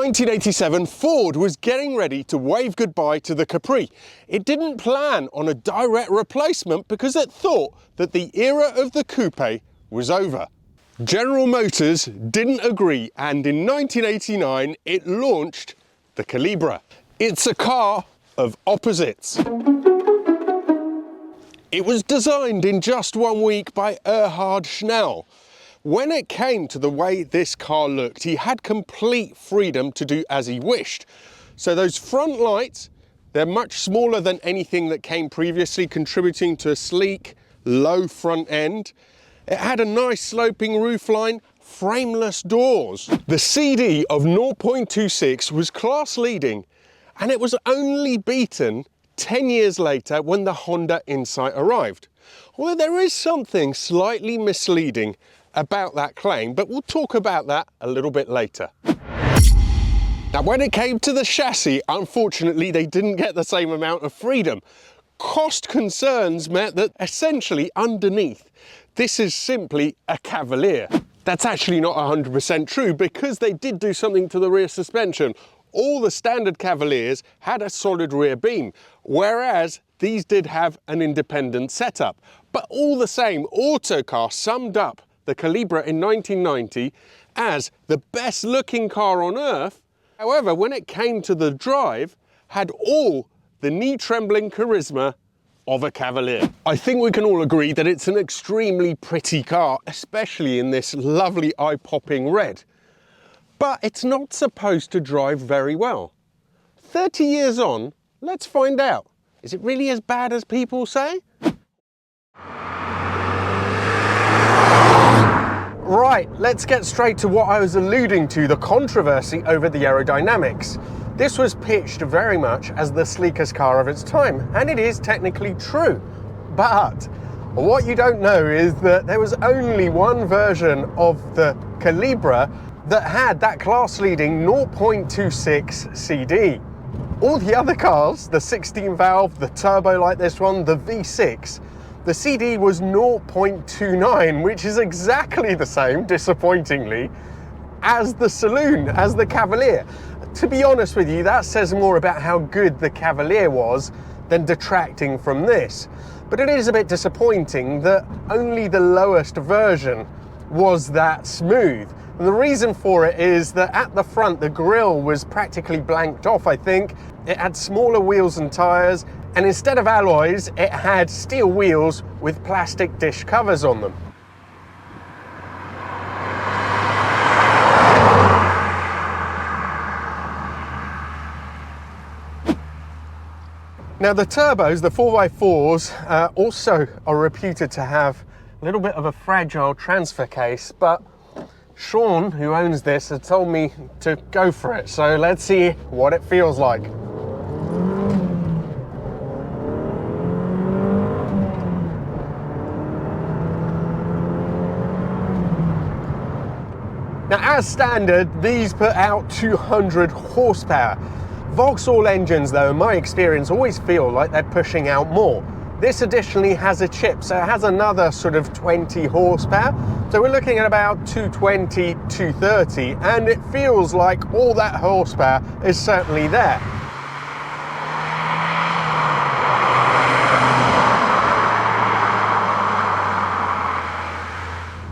1987, Ford was getting ready to wave goodbye to the Capri. It didn't plan on a direct replacement because it thought that the era of the coupe was over. General Motors didn't agree, and in 1989 it launched the Calibra. It's a car of opposites. It was designed in just 1 week by Erhard Schnell. When it came to the way this car looked, he had complete freedom to do as he wished. So those front lights, they're much smaller than anything that came previously, contributing to a sleek, low front end. It had a nice sloping roofline, frameless doors. The CD of 0.26 was class leading, and it was only beaten 10 years later when the Honda Insight arrived. Although there is something slightly misleading about that claim, but we'll talk about that a little bit later. Now, when it came to the chassis, unfortunately, they didn't get the same amount of freedom. Cost concerns meant that essentially underneath, this is simply a Cavalier. That's actually not 100% true because they did do something to the rear suspension. All the standard Cavaliers had a solid rear beam, whereas these did have an independent setup. But all the same, Autocar summed up the Calibra in 1990 as the best looking car on earth. However, when it came to the drive, had all the knee-trembling charisma of a Cavalier. I think we can all agree that it's an extremely pretty car, especially in this lovely eye-popping red. But it's not supposed to drive very well. 30 years on, let's find out. Is it really as bad as people say? Right, let's get straight to what I was alluding to, the controversy over the aerodynamics. This was pitched very much as the sleekest car of its time, and it is technically true. But what you don't know is that there was only one version of the Calibra that had that class-leading 0.26 CD. All the other cars, the 16 valve, the turbo like this one, the V6, the CD was 0.29, which is exactly the same, disappointingly, as the saloon, as the Cavalier. To be honest with you, that says more about how good the Cavalier was than detracting from this. But it is a bit disappointing that only the lowest version was that smooth. And the reason for it is that at the front, the grille was practically blanked off, I think. It had smaller wheels and tyres, and instead of alloys, it had steel wheels with plastic dish covers on them. Now the turbos, the 4x4s, also are reputed to have a little bit of a fragile transfer case, but Sean, who owns this, had told me to go for it. So let's see what it feels like. Now, as standard, these put out 200 horsepower. Vauxhall engines, though, in my experience, always feel like they're pushing out more. This additionally has a chip, so it has another sort of 20 horsepower. So we're looking at about 220, 230, and it feels like all that horsepower is certainly there.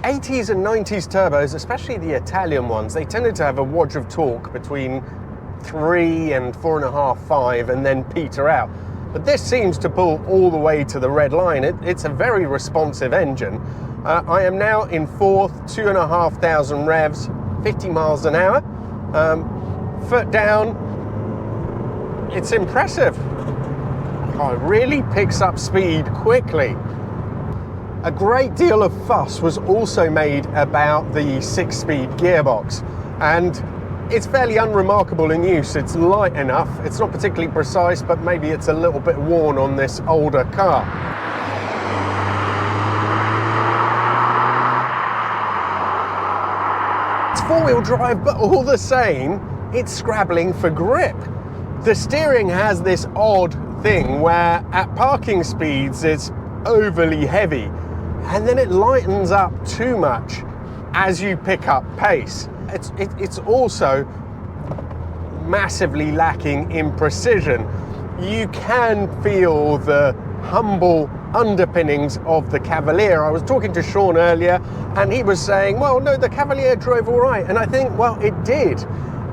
'80s and '90s turbos, especially the Italian ones, they tended to have a wodge of torque between 3 and 4.5, 5, and then peter out. But this seems to pull all the way to the red line. It's a very responsive engine. I am now in fourth, 2,500 revs, 50 miles an hour. Foot down, it's impressive. Oh, it really picks up speed quickly. A great deal of fuss was also made about the 6-speed gearbox, and it's fairly unremarkable in use. It's light enough, it's not particularly precise, but maybe it's a little bit worn on this older car. It's 4-wheel drive, but all the same, it's scrabbling for grip. The steering has this odd thing where at parking speeds it's overly heavy, and then it lightens up too much as you pick up pace. It's also massively lacking in precision. You can feel the humble underpinnings of the Cavalier. I was talking to Sean earlier and he was saying, well, no, the Cavalier drove all right. And I think, well, it did,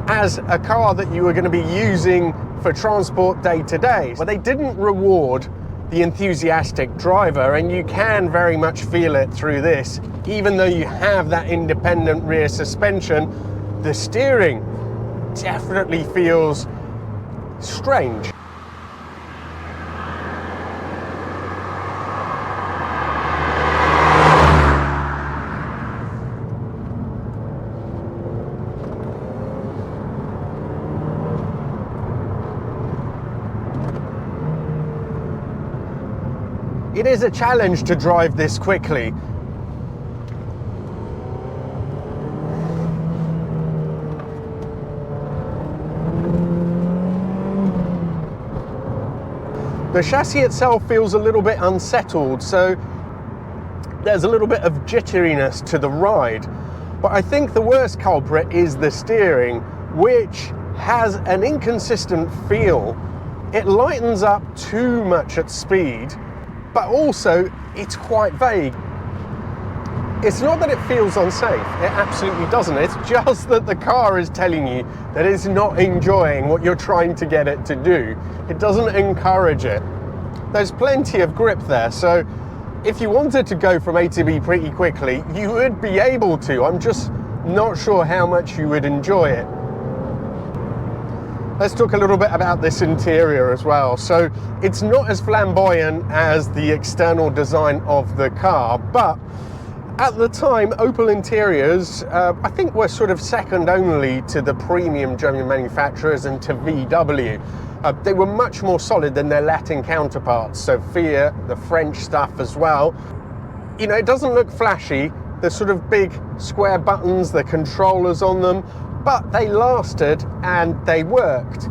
as a car that you were going to be using for transport day to day. But they didn't reward the enthusiastic driver, and you can very much feel it through this. Even though you have that independent rear suspension, the steering definitely feels strange. It is a challenge to drive this quickly. The chassis itself feels a little bit unsettled, so there's a little bit of jitteriness to the ride. But I think the worst culprit is the steering, which has an inconsistent feel. It lightens up too much at speed, but also it's quite vague. It's not that it feels unsafe, it absolutely doesn't. It's just that the car is telling you that it's not enjoying what you're trying to get it to do. It doesn't encourage it. There's plenty of grip there, so if you wanted to go from A to B pretty quickly, you would be able to. I'm just not sure how much you would enjoy it. Let's talk a little bit about this interior as well. So it's not as flamboyant as the external design of the car, but at the time, Opel interiors, I think, were sort of second only to the premium German manufacturers and to VW. They were much more solid than their Latin counterparts, so Fiat, the French stuff as well. You know, it doesn't look flashy, the sort of big square buttons, the controllers on them, but they lasted and they worked.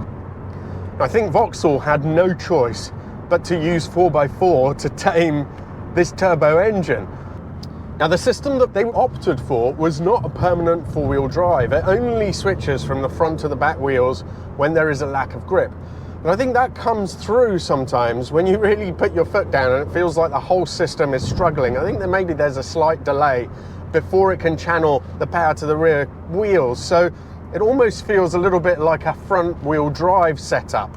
I think Vauxhall had no choice but to use 4x4 to tame this turbo engine. Now, the system that they opted for was not a permanent four-wheel drive. It only switches from the front to the back wheels when there is a lack of grip. And I think that comes through sometimes when you really put your foot down and it feels like the whole system is struggling. I think that maybe there's a slight delay before it can channel the power to the rear wheels. So it almost feels a little bit like a front-wheel drive setup.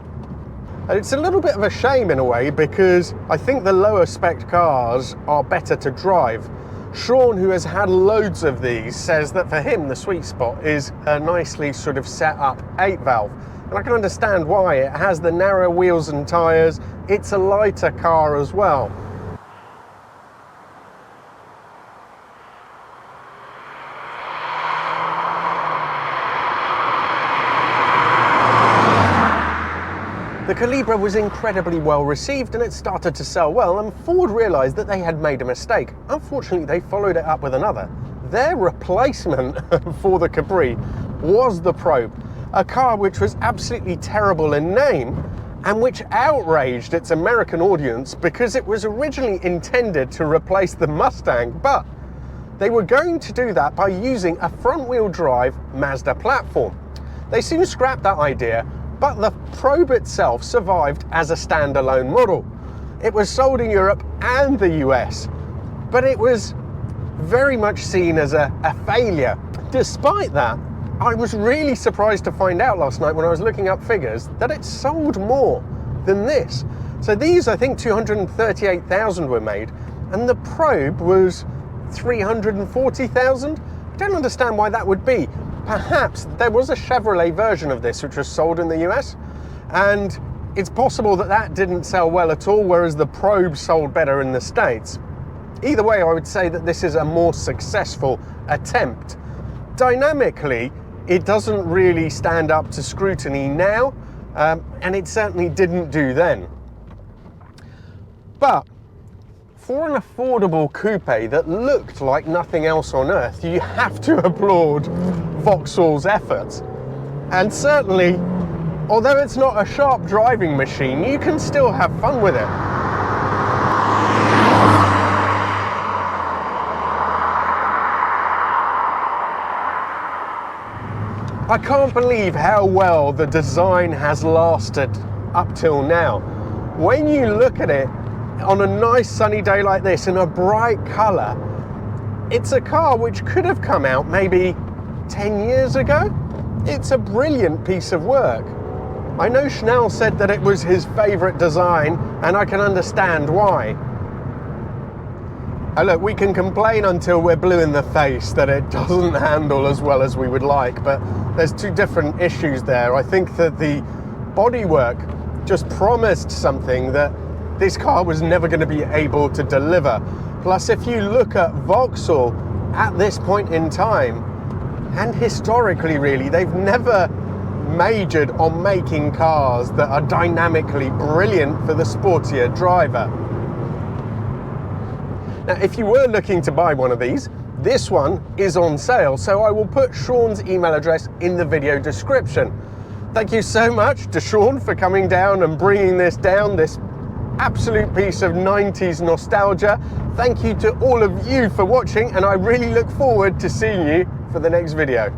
And it's a little bit of a shame in a way, because I think the lower spec cars are better to drive. Sean, who has had loads of these, says that for him the sweet spot is a nicely sort of set up 8-valve. And I can understand why. It has the narrow wheels and tyres, it's a lighter car as well. The Calibra was incredibly well received and it started to sell well, and Ford realised that they had made a mistake. Unfortunately, they followed it up with another. Their replacement for the Capri was the Probe, a car which was absolutely terrible in name and which outraged its American audience because it was originally intended to replace the Mustang, but they were going to do that by using a front-wheel drive Mazda platform. They soon scrapped that idea, but the Probe itself survived as a standalone model. It was sold in Europe and the US, but it was very much seen as a failure. Despite that, I was really surprised to find out last night when I was looking up figures that it sold more than this. So these, I think 238,000 were made, and the Probe was 340,000. I don't understand why that would be. Perhaps there was a Chevrolet version of this which was sold in the US, and it's possible that that didn't sell well at all, whereas the Probe sold better in the States. Either way, I would say that this is a more successful attempt. Dynamically, it doesn't really stand up to scrutiny now, and it certainly didn't do then. But for an affordable coupe that looked like nothing else on earth, you have to applaud Vauxhall's efforts. And certainly, although it's not a sharp driving machine, you can still have fun with it. I can't believe how well the design has lasted up till now. When you look at it on a nice sunny day like this in a bright colour, it's a car which could have come out maybe 10 years ago. It's a brilliant piece of work. I know Schnell said that it was his favourite design, and I can understand why. Look, we can complain until we're blue in the face that it doesn't handle as well as we would like, but there's two different issues there. I think that the bodywork just promised something that this car was never going to be able to deliver. Plus, if you look at Vauxhall at this point in time, and historically really, they've never majored on making cars that are dynamically brilliant for the sportier driver. Now, if you were looking to buy one of these, this one is on sale, so I will put Sean's email address in the video description. Thank you so much to Sean for coming down and bringing this down, this absolute piece of 90s nostalgia. Thank you to all of you for watching, and I really look forward to seeing you for the next video.